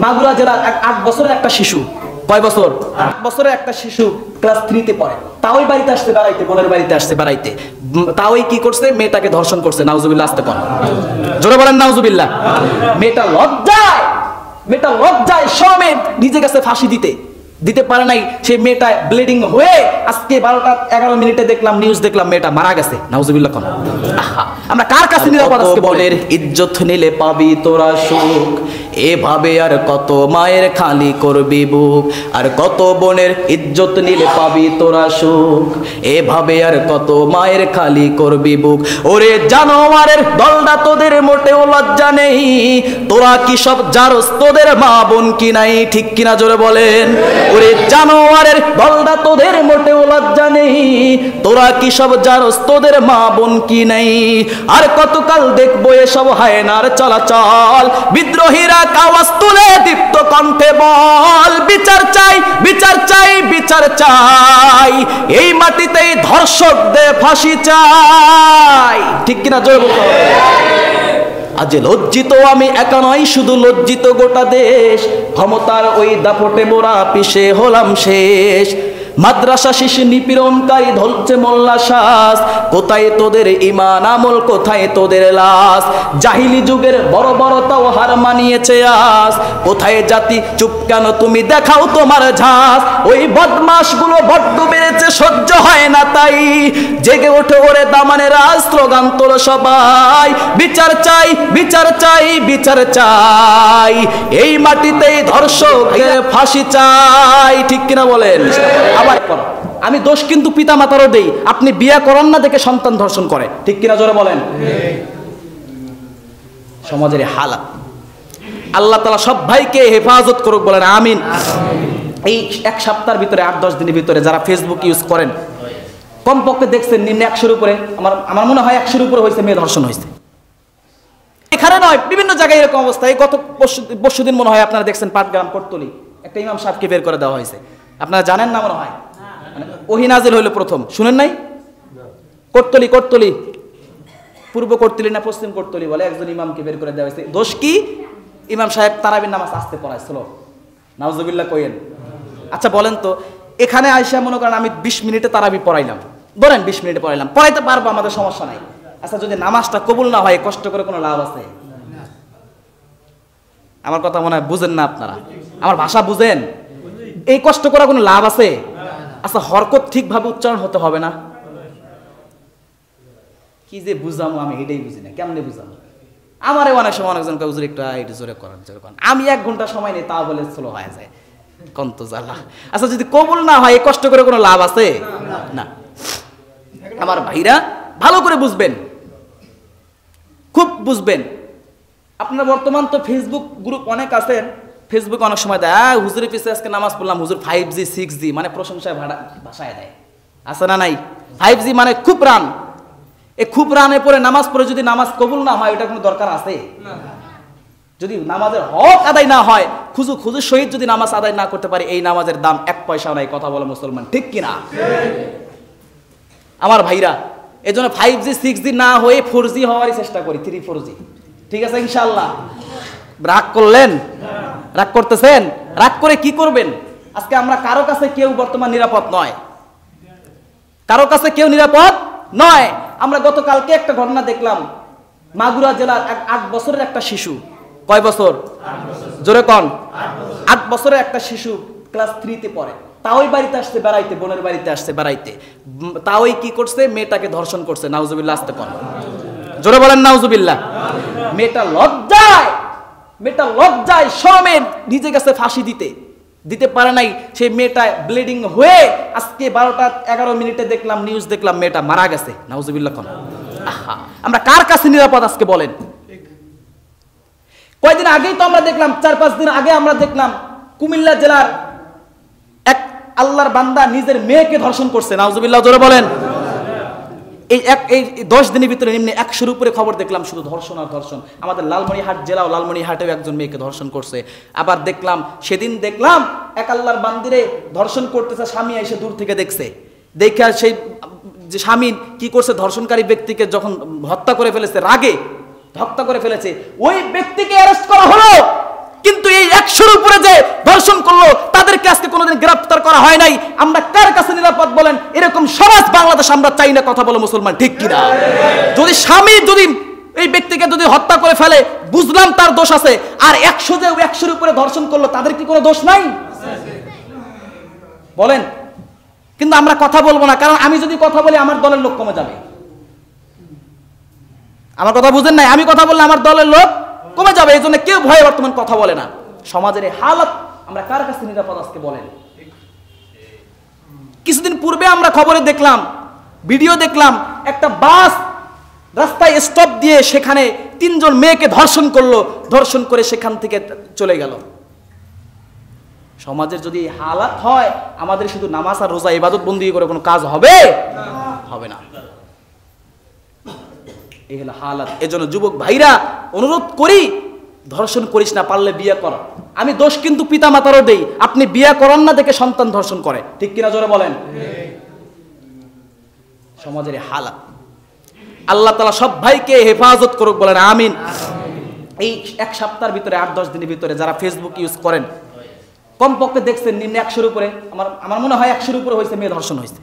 মাগুরা জেলার 8 বছরের একটা শিশু, কয় বছর? 8 বছরের একটা শিশু ক্লাস 3 তে পড়ে। তাওই বাড়িতে আসতে বেড়াইতে, বোনের বাড়িতে আসতে বেড়াইতে, তাওই কি করছে? মেয়েটাকে ধর্ষণ করছে। নাউজুবিল্লাহ, আসতে কোন জোরে বলেন নাউজুবিল্লাহ। মেয়েটা লজ্জায় সমেত নিজে গেছে ফাঁসি দিতে পারে নাই। সেই মেয়েটা ব্লিডিং হয়ে আজকে 12টা 11 মিনিটে দেখলাম, নিউজ দেখলাম, মেয়েটা মারা গেছে। নাউজুবিল্লাহ কোন। আমরা কার কাছে নিরাপদ? আজকে বোনের ইজ্জত নিলে পাবি তোরা সুখ, এভাবে আর কত মায়ের খালি করবি বুক, আর কত বোনের ইজ্জত নিলে পাবি তোরা সুখ, এভাবে আর কত মায়ের খালি করবি বুক। ওরে জানোয়ারের দলটা, তোদের মোটেও লজ্জা নেই, তোরা কি সব জারস? তোদের মা বোন কি নাই? ঠিক কিনা জোরে বলেন। ওরে জানোয়ারের দলটা, তোদের মোটেও লজ্জা নেই, তোরা কি সব জারস? তোদের মা বোন কি নাই? আর কতকাল দেখবো এসব হায়নার চলাচল, বিদ্রোহীরা আওয়াজ তুলে দীপ্ত কণ্ঠে বল, বিচার চাই, বিচার চাই, বিচার চাই, এই মাটিতেই ধর্ষকদের ফাঁসি চাই। ঠিক কিনা জোরে বলতে হবে। আজ লজ্জিত আমি একা নয়, শুধু লজ্জিত গোটা দেশ, ক্ষমতার ওই দাপটে মোরা পিছে হলাম শেষ। মাদ্রাসা শিশু নিপীড়নকারী ধরছে মোল্লা শ্বাস, কোথায় তোদের ইমান আমল, কোথায় তোদের লাশ? জাহিলি যুগের বড় বড় তাও হার মানিয়েছে আজ, কোথায় জাতি? চুপ কেন তুমি? দেখাও তোমার ঝাঁস। ওই বদমাশগুলো বড্ড বেড়েছে, সহ্য হয় না তাই, জেগে ওঠে ওরে দামানেরা, স্লোগান তোলো সবাই, বিচার চাই, বিচার চাই, বিচার চাই, এই মাটিতেই ধর্ষকদের ফাঁসি চাই। ঠিক কিনা বলেন? আমি দোষ কিন্তু পিতা মাতারও দেই, আপনি বিয়ে করেন না দেখে সন্তান ধর্ষণ করে। ঠিক কিনা জোরে বলেন। সমাজের হালাত আল্লাহ তাআলা সব ভাইকে হেফাজত করুক, বলেন আমিন। এই এক সপ্তাহের ভিতরে, 8-10 দিনের ভিতরে যারা ফেসবুক ইউজ করেন, কমপক্ষে দেখছেন নিম্ন 100-র উপরে, আমার মনে হয় 100-র উপরে হয়েছে মেয়ে ধর্ষণ হয়েছে। এখানে নয়, বিভিন্ন জায়গায় এরকম অবস্থা। এই গত পরশুদিন মনে হয় আপনারা দেখছেন পাটগ্রাম কোটতলি একটা ইমাম সাহেবকে বের করে দেওয়া হয়েছে। আপনারা জানেন না মনে হয়, ওহী নাজিল হইল প্রথম, শুনেন নাই? কোটতলি পূর্ব কোটতলি না পশ্চিম কোটতলি বলে, একজন ইমামকে বের করে দেওয়া হয়েছে। দোষ কি? ইমাম সাহেব তারাবির নামাজ আসতে পড়াইছিল। নাউজুবিল্লাহ কইেন। আচ্ছা বলেন তো, এখানে আইসা মনে করেন আমি 20 মিনিটে তারাবি পড়াইলাম, ধরেন 20 মিনিটে পড়াইলাম, পড়াইতে পারবো, আমাদের সমস্যা নাই। আচ্ছা যদি নামাজটা কবুল না হয়, কষ্ট করে কোনো লাভ আছে? আমার কথা মনে হয় বুঝেন না আপনারা, আমার ভাষা বুঝেন। এই কষ্ট করা কোনো লাভ আছে? আচ্ছা হরকত ঠিকভাবে উচ্চারণ হতে হবে না? কি যে বুঝামো আমি এটাই বুঝি না, কেমনে বুঝামো? আমারে অনেক সময় অনেকজন হুজুর একটু জোরে করেন, আমি 1 ঘন্টা সময় নেই, তা বলে স্লো হয়ে যায়, কন্ত জ্বালা। আচ্ছা যদি কবুল না হয়, এই কষ্ট করে কোনো লাভ আছে? না। আমার ভাইরা ভালো করে বুঝবেন, খুব বুঝবেন। আপনারা বর্তমান তো ফেসবুক গ্রুপ অনেক আছেন, ফেসবুক অনেক সময় দেয় হুজুরের পিছিয়ে আজকে নামাজ পড়লাম, হুজুর 5G 6G মানে প্রশংসায় ভাষায় দেয়, আছে না নাই? 5G মানে খুব রান। এই খুব রানে পরে নামাজ পড়ে যদি নামাজ কবুল না হয়, এটা কোনো দরকার আছে? যদি নামাজের হক আদায় না হয়, খুজু শহীদ যদি নামাজ আদায় না করতে পারে, এই নামাজের দাম 1 পয়সা নাই। কথা বলে মুসলমান, ঠিক কিনা? আমার ভাইরা, এই জন্য 5G 6G না হয়ে 4G হওয়ারই চেষ্টা করি, 3 4G। ঠিক আছে ইনশাআল্লাহ? রাগ করলেন? রাগ করতেছেন? রাগ করে কি করবেন? আজকে আমরা কারো কাছে কেউ বর্তমান নিরাপদ নয়, কারো কাছে কেউ নিরাপদ নয়। আমরা গতকালকে একটা ঘটনা দেখলাম, মাগুরা জেলার 8 বছরের একটা শিশু, কয় বছর? জোরে কন। 8 বছরের একটা শিশু ক্লাস 3 তে পড়ে, তাওই বাড়িতে আসতে বেড়াইতে, বোনের বাড়িতে আসতে বেড়াইতে, তাওই কি করছে? মেয়েটাকে ধর্ষণ করছে। নাউজুবিল্লাহ, আসতে কন জোরে বলেন নাউজুবিল্লাহ। মেয়েটা লজ্জায় সমেত নিজে গেছে ফাঁসি দিতে পারে নাই। সেই মেয়েটা ব্লিডিং হয়ে আজকে 12টা 11 মিনিটে দেখলাম, নিউজ দেখলাম, মেয়েটা মারা গেছে। নাউজুবিল্লাহ কোন। আমরা কার কাছে নিরাপদ আজকে বলেন? কয়েকদিন আগেই তো আমরা দেখলাম, 4-5 দিন আগে আমরা দেখলাম কুমিল্লা জেলার এক আল্লাহর বান্দা নিজের মেয়েকে ধর্ষণ করছে। নাউজুবিল্লাহ জোরে বলেন। এই 10 দিনের ভিতরে নিম্নে 100-র উপরে খবর দেখলাম, শুধু ধর্ষণ আর ধর্ষণ। আমাদের লালমনিরহাট জেলাও, লালমনিরহাটেও একজন মেয়েকে ধর্ষণ করছে। আবার দেখলাম, সেদিন দেখলাম এক আল্লাহর বান্দিরে ধর্ষণ করতেছে, স্বামী এসে দূর থেকে দেখছে, দেখে সেই যে স্বামী কি করছে, ধর্ষণকারী ব্যক্তিকে যখন হত্যা করে ফেলেছে, রাগে হত্যা করে ফেলেছে, ওই ব্যক্তিকে অ্যারেস্ট করা হলো। কিন্তু এই 100-র উপরে যে ধর্ষণ করলো তাদেরকে আজকে কোনোদিন গ্রেফতার করা হয় নাই। আমরা কার কাছে নিরাপদ বলেন? এরকম সমাজ বাংলাদেশ আমরা চাই না। কথা বলো মুসলমান, ঠিক কিনা? যদি স্বামী যদি এই ব্যক্তিকে যদি হত্যা করে ফেলে, বুঝলাম তার দোষ আছে, আর 100-র উপরে ধর্ষণ করলো তাদের কি কোনো দোষ নাই? বলেন। কিন্তু আমরা কথা বলবো না, কারণ আমি যদি কথা বলি আমার দলের লোক কমে যাবে। আমার কথা বুঝেন নাই? আমি কথা বললে আমার দলের লোক কমে যাবে, এই জন্য কেউ ভয়ে বর্তমান কথা বলে না। সমাজের এই হালত আমরা কার কাছে নিরাপদ আজকে বলেন? কিছুদিন পূর্বে আমরা খবরে দেখলাম, ভিডিও দেখলাম, একটা বাস রাস্তায় স্টপ দিয়ে সেখানে 3 জন মেয়েকে ধর্ষণ করলো, ধর্ষণ করে সেখান থেকে চলে গেল। সমাজের যদি হালাত হয়, আমাদের শুধু নামাজ আর রোজা ইবাদত বন্দি করে কোনো কাজ হবে? হবে না। এই হলো হালাত। এজন্য যুবক ভাইরা অনুরোধ করি, ধর্ষণ করিস না, পারলে বিয়ে কর। আমি দোষ কিন্তু পিতা মাতারও দেই, আপনি বিয়ে করেন না দেখে সন্তান ধর্ষণ করে, ঠিক কিনা জোরে বলেন? সমাজের হালাত আল্লাহ তাআলা সব ভাইকে হেফাজত করুক, বলেন আমিন। এই 1 সপ্তাহের ভিতরে 8-10 দিনের ভিতরে যারা ফেসবুক ইউজ করেন, কমপক্ষে দেখছেন নিম্নে 100-র উপরে, আমার মনে হয় 100-র উপরে হয়েছে মেয়ে ধর্ষণ হয়েছে।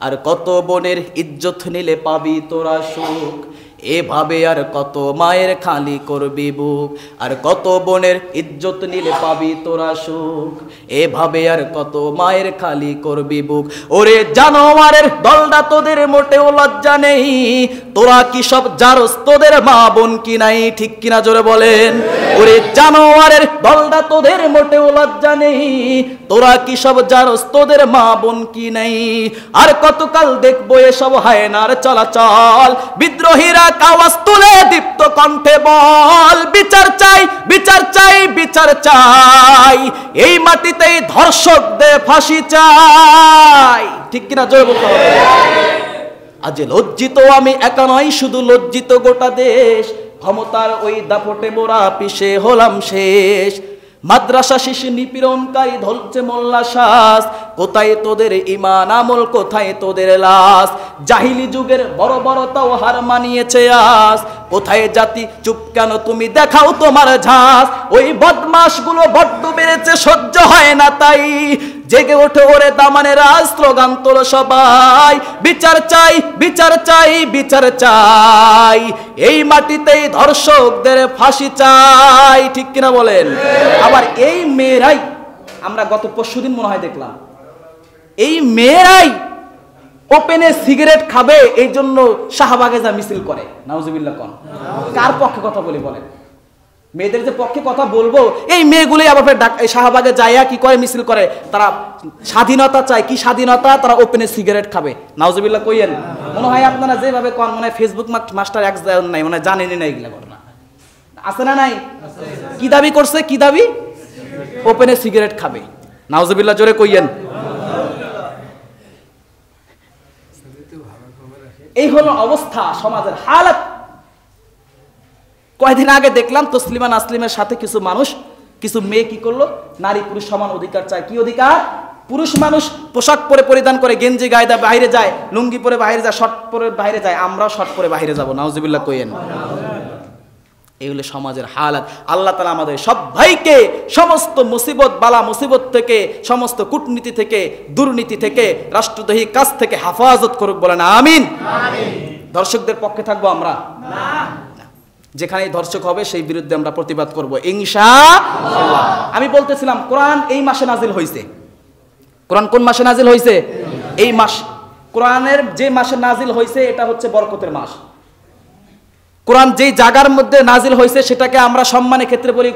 আর কত বোনের ইজ্জত নিলে পাবি তোরা সুখ, এভাবে আর কত মায়ের খালি করবি বুক। আর কত বোনের ইজ্জত নিলে পাবি তোরা সুখ, এভাবে আর কত মায়ের খালি করবি বুক। ওরে জানোয়ারের দলটা তোদের মোটেও লজ্জা নেই, তোরা কি সব জারস, তোদের মা বোন কি নাই, ঠিক কিনা জোরে বলেন? ওরে জানোয়ারের দলটা তোদের মোটেও লজ্জা নেই, তোরা কি সব জারস, তোদের মা বোন কি নাই। আর কতকাল দেখবো এসব হায়নার চলাচল, বিদ্রোহীরা আওয়াজ তুলে দীপ্ত কণ্ঠে বল, বিচার চাই, বিচার চাই, বিচার চাই, এই মাটিতেই ধর্ষকদের ফাঁসি চাই, ঠিক কিনা জোরে বলতে হবে। আজ লজ্জিত আমি একা নয়, শুধু লজ্জিত গোটা দেশ, ক্ষমতার ওই দাপটে মোরা পিছে হলাম শেষ। মাদ্রাসা শিশু নিপীড়নকারী ধলছে মোল্লা শ্বাস, কোথায় তোদের ঈমান আমল, কোথায় তোদের লাশ। জাহিলি যুগের বড় বড় তাও হার মানিয়েছে আজ, কোথায় জাতি চুপ কেন তুমি দেখাও তোমার ঝাঁস। ওই বদমাশগুলো বড্ড বেড়েছে, সহ্য হয় না তাই, জেগে ওঠে ওরে দামানের রাজ, স্লোগান তোলো সবাই, বিচার চাই, বিচার চাই, বিচার চাই, এই মাটিতেই ধর্ষকদের ফাঁসি চাই, ঠিক কিনা বলেন? আবার এই মেয়েরাই, আমরা গত পরশুদিন মনে হয় দেখলাম, এই মেয়েরাই ওপেনে সিগারেট খাবে, এই জন্য শাহবাগে যা মিছিল করে। নাউজুবিল্লাহ কোন? কার পক্ষে কথা বলি বলেন? মেয়েদের যে পক্ষে কথা বলবো, এই মেয়েগুলোই আবার শাহবাগে যাইয়া কি করে, মিছিল করে। তারা স্বাধীনতা চায়। কি স্বাধীনতা? তারা ওপেনে সিগারেট খাবে। নাউজুবিল্লাহ কইয়েন। মনে হয় আপনারা যেভাবে কোন, মনে হয় ফেসবুক মাস্টার এক নাই, মনে হয় জানেনই না এগুলা ঘটনা, আছে না নাই? কি দাবি করছে? কি দাবি? ওপেনে সিগারেট খাবে। নাউজুবিল্লাহ জোরে কইয়েন। এই হলো অবস্থা, সমাজের হালত। কয়েকদিন আগে দেখলাম তসলিমা নাসলিমের সাথে কিছু মানুষ, কিছু মেয়ে কি করলো, নারী পুরুষ সমান অধিকার চায়। কি অধিকার? পুরুষ মানুষ পোশাক পরে পরিধান করে, গেঞ্জি গায়ে দেয়, বাইরে যায়, লুঙ্গি পরে বাইরে যায়, শর্ট পরে বাইরে যায়, আমরাও শর্ট পরে বাইরে যাবো। নাউজুবিল্লাহ কইয়েন। এগুলো সমাজের হালাত। আল্লাহ তাআলা আমাদের সব ভাইকে সমস্ত মুসিবত, বালা মুসিবত থেকে, সমস্ত কূটনীতি থেকে, দুর্নীতি থেকে, রাষ্ট্রদ্রোহী কাজ থেকে হেফাজত করুক, বলেন আমিন। দর্শকদের পক্ষে থাকবো আমরা না, যেখানে ধর্ষক হবে সেই বিরুদ্ধে আমরা প্রতিবাদ করব ইনশাআল্লাহ। আমি বলতেছিলাম কোরআন এই মাসে নাজিল হয়েছে। কোরআন কোন মাসে নাজিল হয়েছে? এই মাস। কোরআনের যে মাসে নাজিল হয়েছে এটা হচ্ছে বরকতের মাস। কোরআন যেই জায়গার মধ্যে নাজিল হয়েছে সেটাকে আমরা সম্মানের ক্ষেত্রে বলি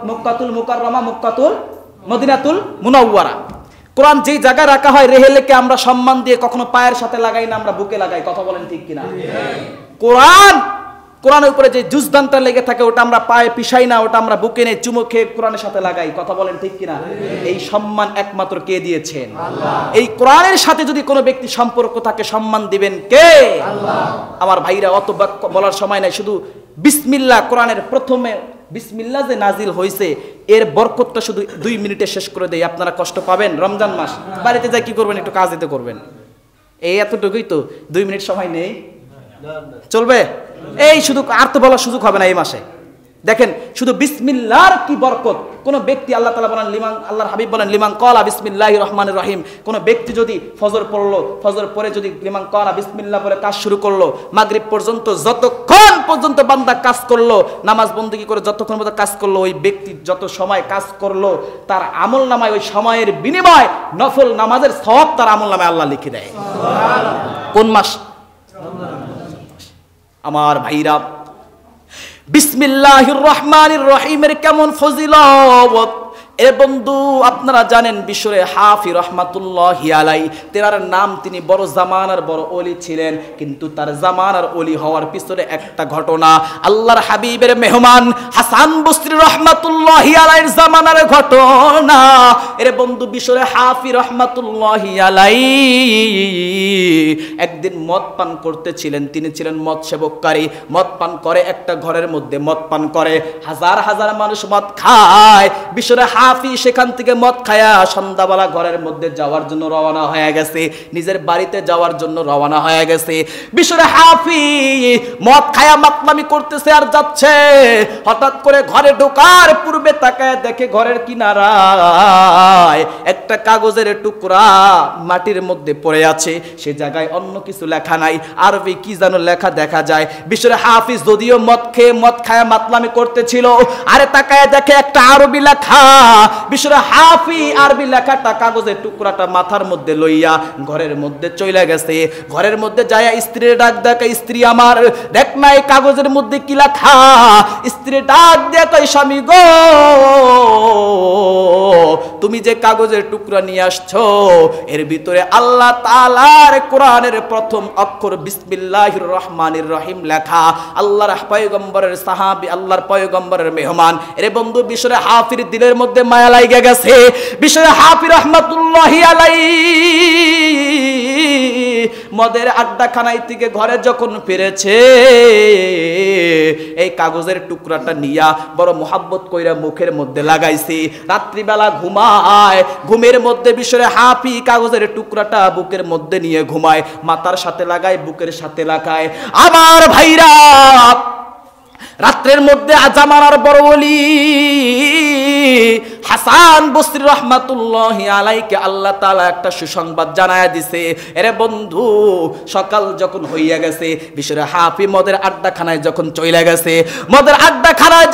মক্কাতুল মুকাররমা, মক্কাতুল মদিনাতুল মুনাওয়ারা। কোরআন যেই জায়গায় রাখা হয়, রেহেলেকে আমরা সম্মান দিয়ে কখনো পায়ের সাথে লাগাই না, আমরা বুকে লাগাই। কথা বলেন ঠিক কিনা? কোরআনের উপরে যে জুজদানটা লেগে থাকে ওটা আমরা পায়ে পিছাই না, ওটা আমরা বুকে নিয়ে চুমো খেয়ে কোরআনের সাথে লাগাই। কথা বলেন ঠিক কিনা? এই সম্মান একমাত্র কে দিয়েছেন? এই কোরআনের সাথে যদি কোনো ব্যক্তি সম্পর্ক থাকে, সম্মান দিবেন কে? আমার ভাইরা, অত বলার সময় নাই, শুধু বিসমিল্লাহ, কোরআনের প্রথমে বিসমিল্লাহ যে নাজিল হয়েছে এর বরকতটা শুধু 2 মিনিটে শেষ করে দেই। আপনারা কষ্ট পাবেন। রমজান মাস, বাড়িতে যাই কি করবেন? একটু কাজ দিতে করবেন। এই এতটুকুই তো, 2 মিনিট সময় নেই, চলবে? এই শুধু আর তো বলার সুযোগ হবে না এই মাসে। দেখেন শুধু বিসমিল্লাহর কি বরকত। কোন ব্যক্তি আল্লাহ তাআলা বলেন লিমান, আল্লাহর হাবিব বলেন লিমান ক্বালা বিসমিল্লাহির রহমানির রহিম, কোন ব্যক্তি যদি ফজর পড়লো, ফজর পরে যদি লিমান ক্বালা বিসমিল্লাহ বলে কাজ শুরু করলো, মাগরিব পর্যন্ত যতক্ষণ পর্যন্ত বান্দা কাজ করলো, নামাজ বন্দেগী করে যতক্ষণ পর্যন্ত কাজ করলো, ওই ব্যক্তি যত সময় কাজ করলো তার আমলনামায় ওই সময়ের বিনিময় নফল নামাজের সওয়াব তার আমলনামায় আল্লাহ লিখে দেয়। কোন মাস? আমার ভাইরা, বিসমিল্লাহির রহমানির রহিমের কেমন ফজিলত। এ বন্ধু আপনারা জানেন বিশ্বরে হাফি রহমাতুল্লাহি আলাইহি, তেনার নাম, তিনি বড় জামানার বড় ওলি ছিলেন, কিন্তু তার জামানার ওলি হওয়ার পিছনে একটা ঘটনা, আল্লাহর হাবিবের মেহমান হাসান বসরি রহমাতুল্লাহি আলাইহির জামানার ঘটনা। এর বন্ধু বিশ্বরে হাফি রহমাতুল্লাহি আলাইহি একদিন মদ পান করতেছিলেন, তিনি ছিলেন মদ সেবককারী। মদ পান করে একটা ঘরের মধ্যে মদ পান করে, হাজার হাজার মানুষ মদ খায়। বিশ্বরে হাফি সেখান থেকে মদ খায়া সন্ধ্যাবেলা ঘরের মধ্যে যাওয়ার জন্য রওনা হয়ে গেছে, নিজের বাড়িতে যাওয়ার জন্য রওনা হয়ে গেছে। বিশ্বরে হাফি মদ খায়া মাতলামি করতেছে আর যাচ্ছে, হঠাৎ করে ঘরে ঢোকার পূর্বে তাকায় দেখে ঘরের কিনারায় একটা কাগজের টুকরা মাটির মধ্যে পড়ে আছে, সে জায়গায় অন্য কিছু লেখা নাই, আরবি কি যেন লেখা দেখা যায়। বিশ্বরে হাফিজ যদিও মদ খায়া মাতলামি করতেছিল, আরে তাকায় দেখে একটা আরবি লেখা। বিশ্বরে হাফি আরবি লেখাটা কাগজের টুকরাটা মাথার মধ্যে লইয়া ঘরের মধ্যে চলে গেছে। ঘরের মধ্যে যায় স্ত্রীর ডাক দেখে, স্ত্রী আমার দেখ না এই কাগজের মধ্যে কি লেখা। স্ত্রী ডাক দেখে, স্বামী গো তুমি যে কাগজের টুকরা নিয়ে আসছো এর ভিতরে আল্লাহ তাআলার কোরআনের প্রথম অক্ষর বিসমিল্লাহির রহমানির রহিম লেখা। আল্লাহর পয়গম্বরের সাহাবী, আল্লাহর পয়গম্বরের মেহমান। এর বন্ধু বিশ্বরে হাফির দিলের মধ্যে মায়া লাগা গেছে। বিশ্বরে হাফি রহমাতুল্লাহি আলাইহি মদের আড্ডাখানায় থেকে ঘরে যখন ফিরেছে, এই কাগজের টুকরাটা নিয়া বড় মোহাব্বত কইরা মুখের মধ্যে লাগাইছে। রাত্রিবেলা ঘুমায়, ঘুমের মধ্যে বিশ্বরে হাফি কাগজের টুকরাটা বুকের মধ্যে নিয়ে ঘুমায়, মাথার সাথে লাগায়, বুকের সাথে লাগায়। আমার ভাইরা, রাত্রের মধ্যে জামানার বড় ওলি হাসান বসরি রহমাতুল্লাহি আলাইহিকে আল্লাহ তাআলা একটা সুসংবাদ জানায়া দিছে। এরে বন্ধু, সকাল যখন হইয়া গেছে, বিশ্বরে হাফি মদের আড্ডাখানায় যখন চইলা গেছে, মদের আড্ডাখানায়